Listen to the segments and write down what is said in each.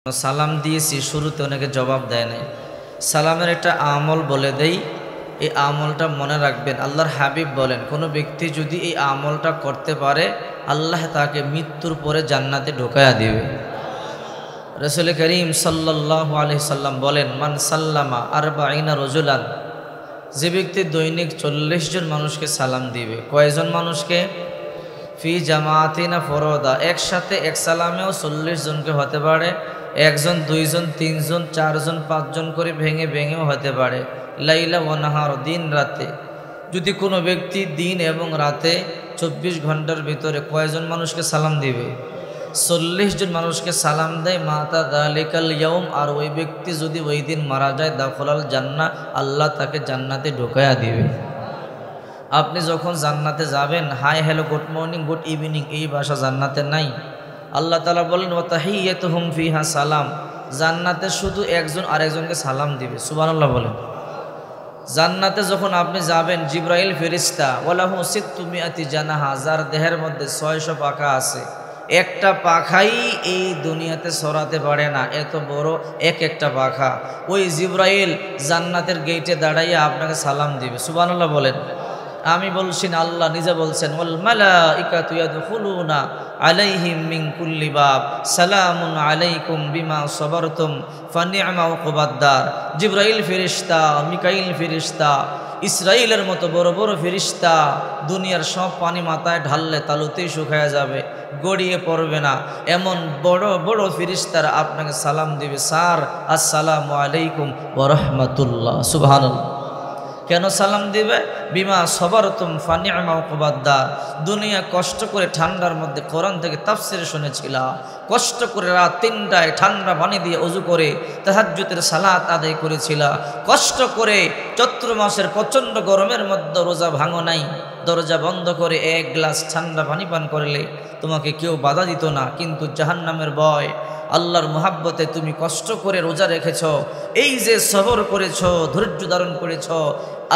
সালাম দিয়েছি, শুরুতে অনেকে জবাব দেয় নাই। সালামের একটা আমল বলে দেই, এই আমলটা মনে রাখবেন। আল্লাহর হাবিব বলেন, কোনো ব্যক্তি যদি এই আমলটা করতে পারে আল্লাহ তাকে মৃত্যুর পরে জান্নাতে ঢোকায়া দিবে। রাসূল করিম সাল্লাল্লাহু আলাইহি সাল্লাম বলেন, মান সাল্লামা আরবাঈনা রাজুলান, যে ব্যক্তি দৈনিক 40 জন মানুষকে সালাম দিবে। কয়জন মানুষকে? ফি জামাতিনা ফরদা, একসাথে এক সালামেও 40 জনকে হতে পারে। একজন, দুইজন, তিনজন, চারজন, পাঁচজন করে ভেঙে ভেঙেও হতে পারে। লাইলা ওয়া নাহার, দিন রাতে। যদি কোনো ব্যক্তি দিন এবং রাতে 24 ঘন্টার ভিতরে কয়জন মানুষকে সালাম দিবে? 40 জন মানুষকে সালাম দেয়। মাতা দালিকাল ইয়াউম, আর ওই ব্যক্তি যদি ওই দিন মারা যায়, দাখলাল জান্নাহ, আল্লাহ তাকে জান্নাতে ঢোকায়া দিবে। আপনি যখন জান্নাতে যাবেন, hi hello, good morning, good evening, এই ভাষা জান্নাতে নাই। আল্লাহ তাআলা বলেন, ওয়া তাহিয়াতুহুম ফিহা সালাম, জান্নাতে শুধু একজন আরেকজনকে সালাম দিবে। সুবহানাল্লাহ বলেন। জান্নাতে যখন আপনি যাবেন, জিবরাইল ফেরেশতা, ওয়ালাহু সিত্তুমিআতি জানাহা, যার দেহের মধ্যে 600 পাখা আছে। একটা পাখাই এই দুনিয়াতে ছড়াতে পারে না, এত বড় একটা পাখা। ওই জিবরাইল জান্নাতের গেটে দাঁড়াইয়া আপনাকে সালাম দিবে। সুবহানাল্লাহ বলেন। আমি বলছি না, আল্লাহ নিজে বলছেন, ওয়াল মালাইকাতু ইয়াদখুলুনা আলাইহিম মিন কুল্লি বাব সালামুন আলাইকুম বিমা সাবারতুম ফানি'মা উকবাদ্দার। জিবরাইল ফেরেশতা, মিকাইল ফেরেশতা, ইসরাইলের মতো বড় বড় ফেরেশতা, দুনিয়ার সব পানি মাথায় ঢাললে তালুতেই শুকায়া যাবে, গড়িয়ে পড়বে না, এমন বড় বড় ফেরেশতারা আপনাকে সালাম দিবে, স্যার আসসালামু আলাইকুম ওয়া রাহমাতুল্লাহ। সুবহানাল্লাহ। কেন সালাম দিবে? বিমা সবারতুম ফানি'মা উকবাদ্দার। দুনিয়া কষ্ট করে ঠান্ডার মধ্যে কোরআন থেকে তাফসীর শুনেছিলা, কষ্ট করে রাত 3টায় ঠান্ডা পানি দিয়ে ওযু করে তাহাজ্জুদের সালাত আদায় করেছিলা, কষ্ট করে চৈত্র মাসের প্রচণ্ড গরমের মধ্যে রোজা ভাঙো নাই, দরজা বন্ধ করে 1 গ্লাস ঠান্ডা পানি পান করলে তোমাকে কেউ বাধা দিত না। কিন্তু জাহান্নামের ভয়, আল্লাহর মুহাব্বতে তুমি কষ্ট করে রোজা রেখেছ, এই যে সবর করেছ, ধৈর্য ধারণ করেছ,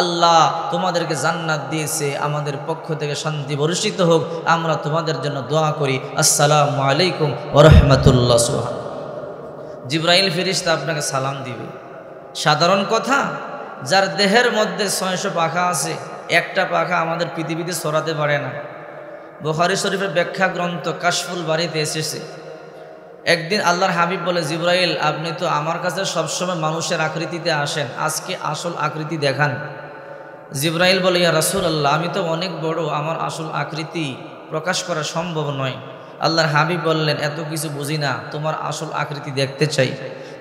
আল্লাহ তোমাদেরকে জান্নাত দিয়েছে। আমাদের পক্ষ থেকে শান্তি বর্ষিত হোক, আমরা তোমাদের জন্য দোয়া করি। আসসালামু আলাইকুম ওয়া রাহমাতুল্লাহ। সুবহানাল্লাহ। জিবরাইল ফেরেশতা আপনাকে সালাম দিবে। সাধারণ কথা, যার দেহের মধ্যে 600 পাখা আছে, একটা পাখা আমাদের পৃথিবীতে ছড়াতে পারে না। বুখারী শরীফের ব্যাখ্যা গ্রন্থ কাশফুল বারীতে এসেছে, একদিন আল্লাহর হাবিব বলে, জিবরাইল আপনি তো আমার কাছে সবসময় মানুষের আকৃতিতে আসেন, আজকে আসল আকৃতি দেখান। জিবরাইল বলে, ইয়া রাসূলুল্লাহ, আমি তো অনেক বড়, আমার আসল আকৃতি প্রকাশ করা সম্ভব নয়। আল্লাহর হাবিব বললেন, এত কিছু বুঝি না, তোমার আসল আকৃতি দেখতে চাই।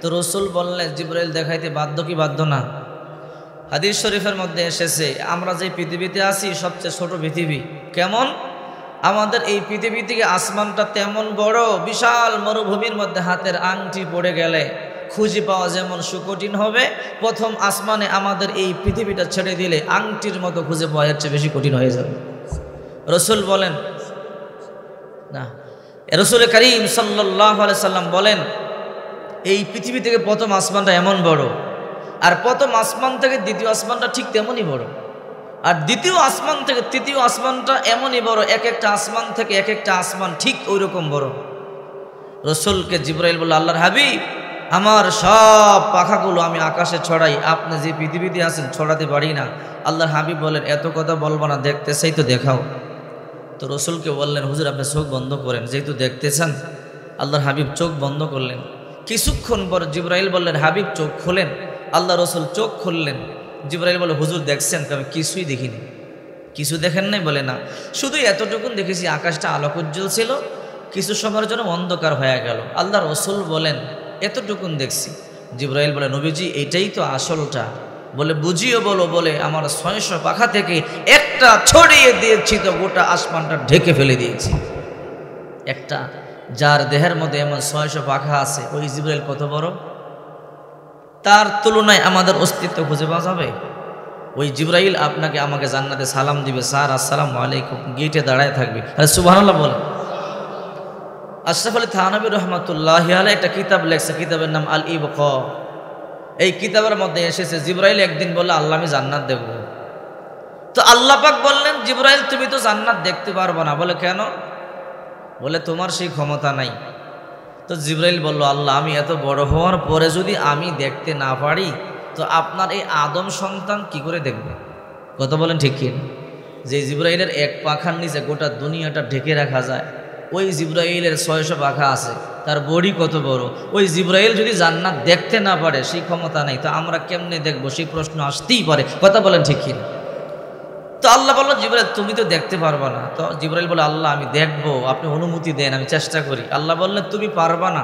তো রসুল বললেন, জিবরাইল দেখাইতে বাধ্য কি বাধ্য না? হাদিস শরীফের মধ্যে এসেছে, আমরা যে পৃথিবীতে আছি সবচেয়ে ছোট পৃথিবী। কেমন? আমাদের এই পৃথিবী থেকে আসমানটা তেমন বড়, বিশাল মরুভূমির মধ্যে হাতের আংটি পড়ে গেলে খুঁজে পাওয়া যেমন সুকঠিন হবে, প্রথম আসমানে আমাদের এই পৃথিবীটা ছেড়ে দিলে আংটির মতো খুঁজে পাওয়া এর চেয়ে বেশি কঠিন হয়ে যাবে। রসুল বলেন না, রসুল করিম সাল্লাল্লাহু আলাইহি সাল্লাম বলেন, এই পৃথিবী থেকে প্রথম আসমানটা এমন বড়, আর প্রথম আসমান থেকে দ্বিতীয় আসমানটা ঠিক তেমনই বড়, আর দ্বিতীয় আসমান থেকে তৃতীয় আসমানটা এমনই বড়, এক একটা আসমান থেকে এক একটা আসমান ঠিক ওই রকম বড়। রসুলকে জিবরাইল বলল, আল্লাহর হাবিব, আমার সব পাখাগুলো আমি আকাশে ছড়াই, আপনি যে পৃথিবীতে আছেন ছড়াতে পারি না। আল্লাহর হাবিব বলেন, এত কথা বলবো না, দেখতে চাই তো দেখাও। তো রসুলকে বললেন, হুজুর আপনি চোখ বন্ধ করেন, যেহেতু দেখতে চান। আল্লাহর হাবিব চোখ বন্ধ করলেন। কিছুক্ষণ পর জিবরাইল বললেন, হাবিব চোখ খোলেন। আল্লাহ রসুল চোখ খুললেন। জিবরাইল বলে, হুজুর দেখছেন? আমি কিছুই দেখিনি। কিছু দেখেন নাই? বলে না, শুধু এতটুকুন দেখেছি, আকাশটা আলোক উজ্জ্বল ছিল, কিছু সময়ের জন্য অন্ধকার হয়ে গেল। আল্লাহ রসুল বলেন, এতটুকুন দেখছি। জিবরাইল বলে, নবীজি এটাই তো আসলটা। বলে, বুঝিও বলো। বলে, আমার 600 পাখা থেকে একটা ছড়িয়ে দিয়েছি তো গোটা আসমানটা ঢেকে ফেলে দিয়েছি। একটা, যার দেহের মধ্যে এমন 600 পাখা আছে, ওই জিবরাইল কত বড়? তার তুলনায় আমাদের অস্তিত্ব খুঁজে পাওয়া যাবে? ওই জিবরাইল আপনাকে আমাকে জান্নাতে সালাম দিবে, স্যার আসসালামু আলাইকুম, গেটে দাঁড়ায় থাকবে। সুবহানাল্লাহ বলেন। আশরাফ আলী থানভী রহমাতুল্লাহি আলাইহি একটা কিতাব লেখছে, কিতাবের নাম আল ইবকা। এই কিতাবের মধ্যে এসেছে, জিবরাইল একদিন বলল, আল্লাহ আমি জান্নাত দেখব। তো আল্লাহ পাক বললেন, জিবরাইল তুমি তো জান্নাত দেখতে পারবে না। বলে, কেন? বলে, তোমার সেই ক্ষমতা নাই। তো জিবরাইল বলল, আল্লাহ আমি এত বড় হওয়ার পরে যদি আমি দেখতে না পারি তো আপনার এই আদম সন্তান কি করে দেখবে? কথা বলেন ঠিক কি? যে জিবরাইলের এক পাখার নিচে গোটা দুনিয়াটা ঢেকে রাখা যায়, ওই জিবরাইলের 600 পাখা আছে, তার বডি কত বড়। ওই জিবরাইল যদি জান্নাত দেখতে না পারে, সেই ক্ষমতা নেই, তো আমরা কেমনে দেখবো? সেই প্রশ্ন আসতেই পারে। কথা বলেন ঠিক কি? তো আল্লাহ বলল, জিবরাইল তুমি তো দেখতে পারবা না। তো জিবরাইল বলে, আল্লাহ আমি দেখবো, আপনি অনুমতি দেন, আমি চেষ্টা করি। আল্লাহ বললেন তুমি পারবা না।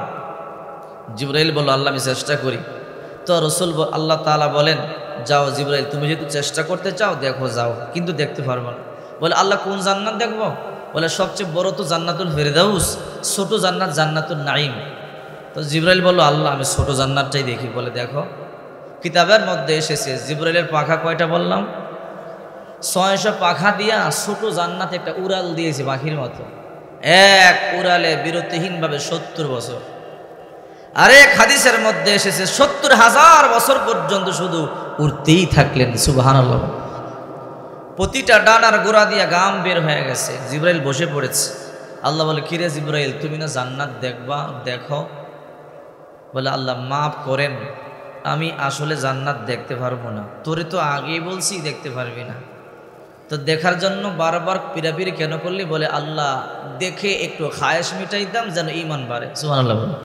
জিবরাইল বলল, আল্লাহ আমি চেষ্টা করি। তো রসুল আল্লাহ তাআলা বলেন, যাও জিবরাইল, তুমি যেহেতু চেষ্টা করতে চাও দেখো, যাও, কিন্তু দেখতে পারবা না। বলে, আল্লাহ কোন জান্নাত দেখবো? বলে, সবচেয়ে বড় তো জান্নাতুল ফেরদাউস, ছোট জান্নাত জান্নাতুল নাঈম। তো জিবরাইল বলল, আল্লাহ আমি ছোট জান্নাতটাই দেখি। বলে, দেখো কিতাবের মধ্যে এসেছে জিবরাইলের পাখা কয়টা বললাম? 600 পাখা দিয়া ছোট জান্নাতে একটা উড়াল দিয়েছে পাখির মতো, এক উড়ালে বিরতিহীনভাবে 70 বছর। আরেক হাদিসের মধ্যে এসেছে 70,000 বছর পর্যন্ত শুধু উড়তেই থাকলেন। সুবহানাল্লাহ। প্রতিটা ডানার গোড়া দিয়া গাম বের হয়ে গেছে। জিবরাইল বসে পড়েছে। আল্লাহ বলে, কিরে জিবরাইল, তুমি না জান্নাত দেখবা, দেখো। বলে, আল্লাহ মাফ করেন, আমি আসলে জান্নাত দেখতে পারবো না। তোরে তো আগেই বলছি দেখতে পারবি না, তো দেখার জন্য বারবার পিরাপিরি কেন করলি? বলে, আল্লাহ দেখে একটু খায়েশ মিটাইতাম যেন ঈমান বাড়ে। সুবহানাল্লাহ।